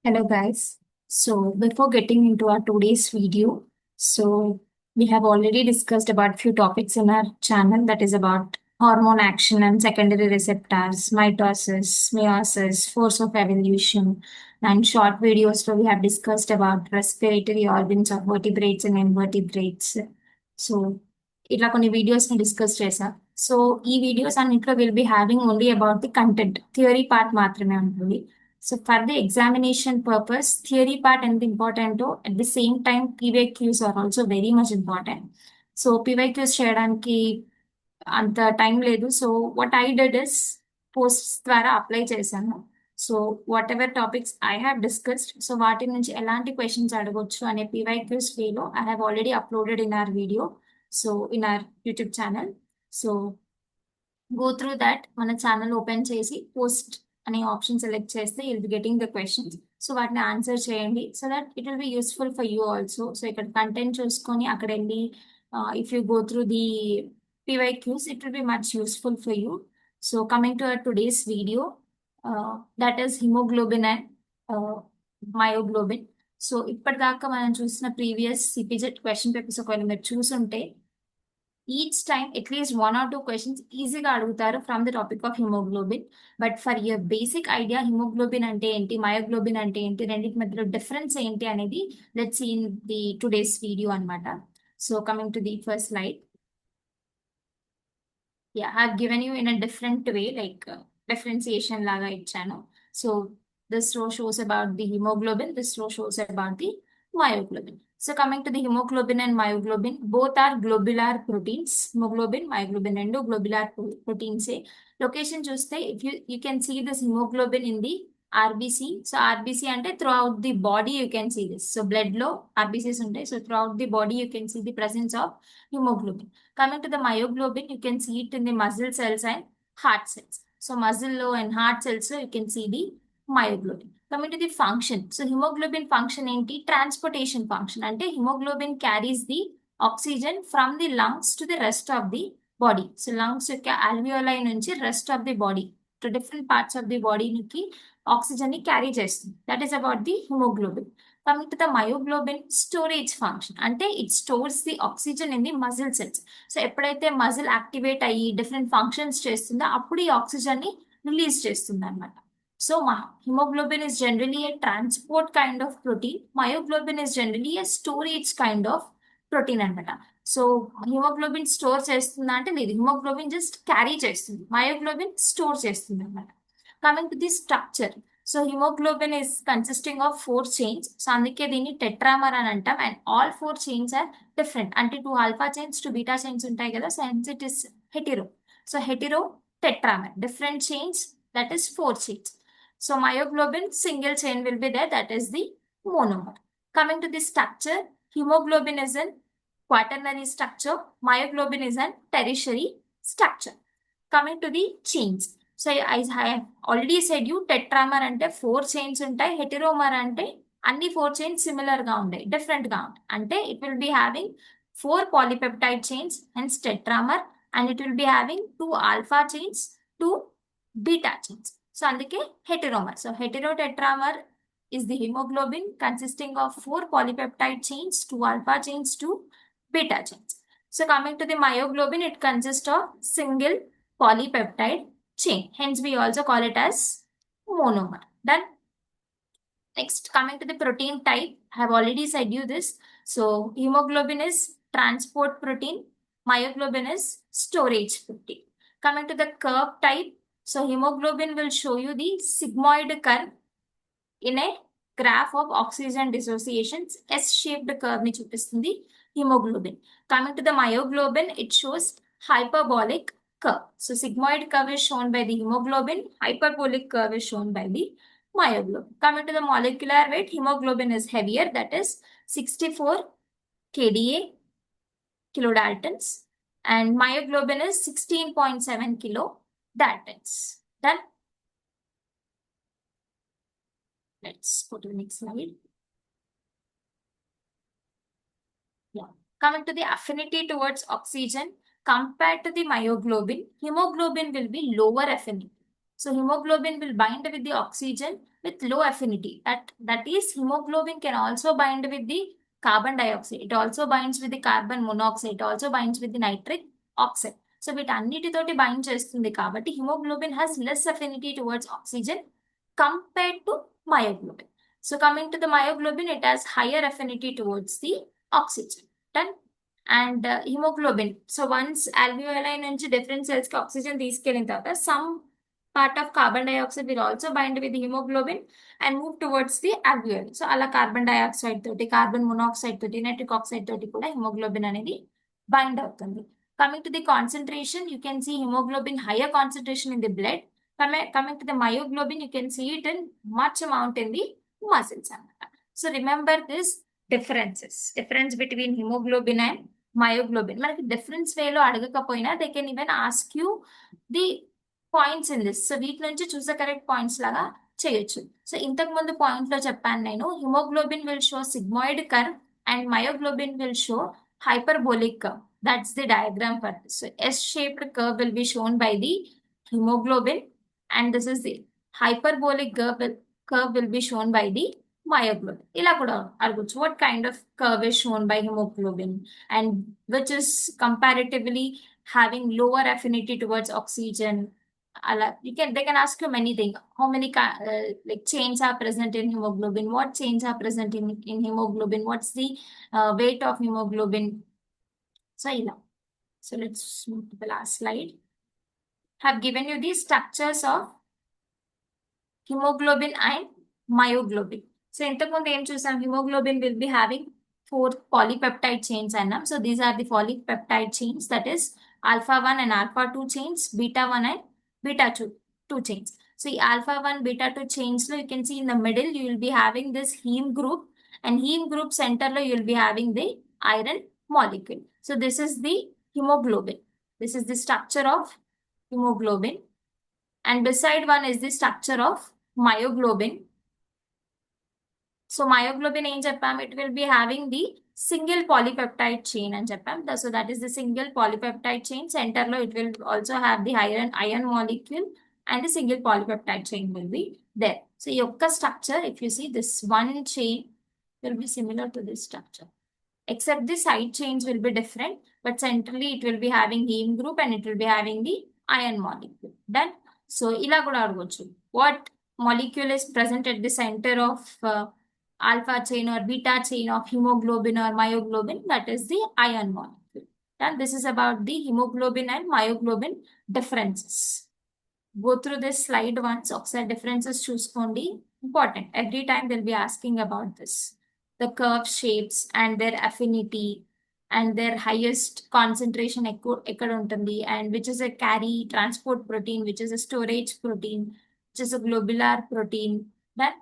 Hello guys. So before getting into our today's video, we have already discussed about few topics in our channel that is about hormone action and secondary receptors, mitosis, meiosis, force of evolution, and short videos where we have discussed about respiratory organs of vertebrates and invertebrates. So ఇట్లా కొన్ని videos ని discuss చేసా so ఈ videos అన్నింటిలో will be having only about the content theory part మాత్రమే ఉంటుంది. So for the examination purpose, theory part and important at the same time PYQs are also very much important. So PYQs చేయడానికి అంత time లేదు. So what I did is post ద్వారా apply చేశాను. So what ever topics I have discussed so వాటి నుంచి ఎలాంటి questions అడగొచ్చు అనే PYQs వేలో I have already uploaded in our video so in our YouTube channel. So go through that మన channel open చేసి పోస్ట్ అనే ఆప్షన్ సెలెక్ట్ చేస్తే will be getting the questions so వాటిని ఆన్సర్ చేయండి so that it will be useful for you also. So ఇక్కడ content చూసుకొని అక్కడ వెళ్ళి if you go through the PYQs it will be much useful for you. So coming to our today's video, that is hemoglobin and myoglobin. So ఇప్పటిదాకా మనం చూసిన previous CPGET question papers ఒకవేళ మీరు చూసుంటే each time at least one or two questions ఈజీగా అడుగుతారు from the topic of haemoglobin. But for your basic idea haemoglobin అంటే ఏంటి, మయోగ్లోబిన్ అంటే ఏంటి, రెండింటి మధ్యలో డిఫరెన్స్ ఏంటి అనేది let's see in the today's video అన్నమాట. So coming to the first slide. Yeah, I've given you in a different way, like differentiation laga ichchanu. So this row shows about the hemoglobin, this row shows about the myoglobin. So coming to the hemoglobin and myoglobin, both are globular proteins. Hemoglobin, myoglobin, and globular proteins. Location చూస్తే if you can see this hemoglobin in the RBC. So RBC అంటే throughout the body you can see this. So blood లో RBCs ఉంటాయి. So throughout the body you can see the presence of hemoglobin. Coming to the myoglobin, you can see it in the muscle cells and heart cells. So muscle and heart cells, you can see the myoglobin. Coming to the function, so hemoglobin function ఏంటి, transportation function అంటే hemoglobin carries the oxygen from the lungs to the rest of the body. So lungs యొక్క alveoli నుంచి rest of the body to different parts of the body కి oxygen ని carry చేస్తుంది. That is about the hemoglobin. Coming to the myoglobin, storage function అంటే it stores the oxygen in the muscle cells. So ఎప్పుడైతే muscle activate అయ్యి different functions చేస్తుందో అప్పుడు ఈ oxygen ని రిలీజ్ చేస్తుంది అనమాట. So hemoglobin is generally a transport kind of protein, myoglobin is generally a storage kind of protein అనమాట. So hemoglobin store చేస్తుందా అంటే లేదు, హిమోగ్లోబిన్ జస్ట్ క్యారీ చేస్తుంది, మయోగ్లోబిన్ స్టోర్ చేస్తుంది అనమాట. Coming to the structure, so hemoglobin is consisting of 4 chains. So అందుకే దీన్ని tetramer అని అంటాం. And all 4 chains are different. అంటే 2 alpha chains 2 beta chains ఉంటాయి కదా, so hence it is hetero. So hetero tetramer, different chains, that is 4 chains. So myoglobin single chain will be there, that is the monomer. Coming to the structure, hemoglobin is an quaternary structure, myoglobin is an tertiary structure. Coming to the chains, so I already said you tetramer అంటే 4 chains ఉంటాయి, హెటిరోమర్ అంటే అన్ని 4 chains similar గా ఉంటాయి, different గా ఉంటాయి. అంటే it will be having 4 polypeptide chains hence tetramer, and it will be having 2 alpha chains 2 beta chains. So అందుకే heteromer. So heterotetramer is the hemoglobin consisting of 4 polypeptide chains, 2 alpha chains, 2 beta chains. So coming to the myoglobin, it consists of single polypeptide chain. Hence, we also call it as monomer. Done. Next, coming to the protein type, I have already said you this. So, hemoglobin is transport protein, myoglobin is storage protein. Coming to the curve type, so hemoglobin will show you the sigmoid curve in a graph of oxygen dissociations. S-shaped curve ni chupistundi hemoglobin. Coming to the myoglobin, it shows hyperbolic curve. So sigmoid curve is shown by the hemoglobin, hyperbolic curve is shown by the myoglobin. Coming to the molecular weight, hemoglobin is heavier, that is 64 kDa, kilodaltons, and myoglobin is 16.7 kilodaltons. Done. Let's go to the next slide. Yeah. Coming to the affinity towards oxygen, compared to the myoglobin, hemoglobin will be lower affinity. So hemoglobin will bind with the oxygen with low affinity. That is, hemoglobin can also bind with the carbon dioxide. It also binds with the carbon monoxide. It also binds with the nitric oxide. So వీటన్నిటితోటి bind చేస్తుంది కాబట్టి hemoglobin has less affinity towards oxygen compared to myoglobin. So coming to the myoglobin, it has higher affinity towards the oxygen. Done. And hemoglobin. So once alveoli నుంచి different cells కి oxygen తీసుకెళ్ళిన తర్వాత some part of carbon dioxide will also bind with the hemoglobin and move towards the alveoli. So అలా carbon dioxide తోటి carbon monoxide తోటి nitric oxide తోటి కూడా hemoglobin అనేది bind అవుతుంది. Coming to the concentration, you can see hemoglobin higher concentration in the blood. Coming to the myoglobin, you can see it in much amount in the muscles. So remember this difference between hemoglobin and myoglobin. మనకి difference వేలో అడగకపోయినా they can even ask you the points in this. So వీటి నుంచి చూసే correct points లాగా చేయొచ్చు. So ఇంతకు ముందు పాయింట్ లో చెప్పాను నేను, haemoglobin will show sigmoid curve and myoglobin will show hyperbolic curve. That's the diagram for this. So S-shaped curve will be shown by the hemoglobin, and this is the hyperbolic curve will be shown by the myoglobin. ఇలా కూడా అడగొచ్చు, what kind of curve is shown by hemoglobin and which is comparatively having lower affinity towards oxygen. They can ask you many things. How many like chains are present in hemoglobin? What chains are present in hemoglobin? What's the weight of hemoglobin? So let's move to the last slide. Have given you the structures of hemoglobin and myoglobin. So ఇంతకుముందు ఏం చూసాం, hemoglobin will be having 4 polypeptide chains అన్నాం. So these are the polypeptide chains, that is alpha 1 and alpha 2 chains, beta 1 and beta 2 chains. So alpha 1 beta 2 chains lo you can see in the middle you will be having this heme group, and heme group center lo you will be having the iron molecule. So this is the hemoglobin. This is the structure of hemoglobin, and beside one is the structure of myoglobin. So myoglobin ఏం చెప్పాం, it will be having the single polypeptide chain అని చెప్పాం. So that is the single polypeptide chain. Center లో it will also have the iron molecule, and the single polypeptide chain will be there. So ఈ యొక్క structure, if you see, this one chain will be similar to this structure, except the side chains will be different, but centrally it will be having heme group and it will be having the iron molecule. Done. So ఇలా కూడా అడగొచ్చు, what molecule is present at the center of alpha chain or beta chain of hemoglobin or myoglobin? That is the iron molecule. And this is about the hemoglobin and myoglobin differences. Go through this slide once. Oxide differences చూసుకోండి, important. Every time they'll be asking about this. The curve shapes and their affinity and their highest concentration ఎక్కడ ఉంటుంది, and which is a carry transport protein, which is a storage protein, which is a globular protein, that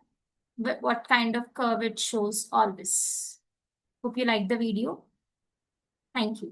what kind of curve it shows, all this. Hope you like the video. Thank you.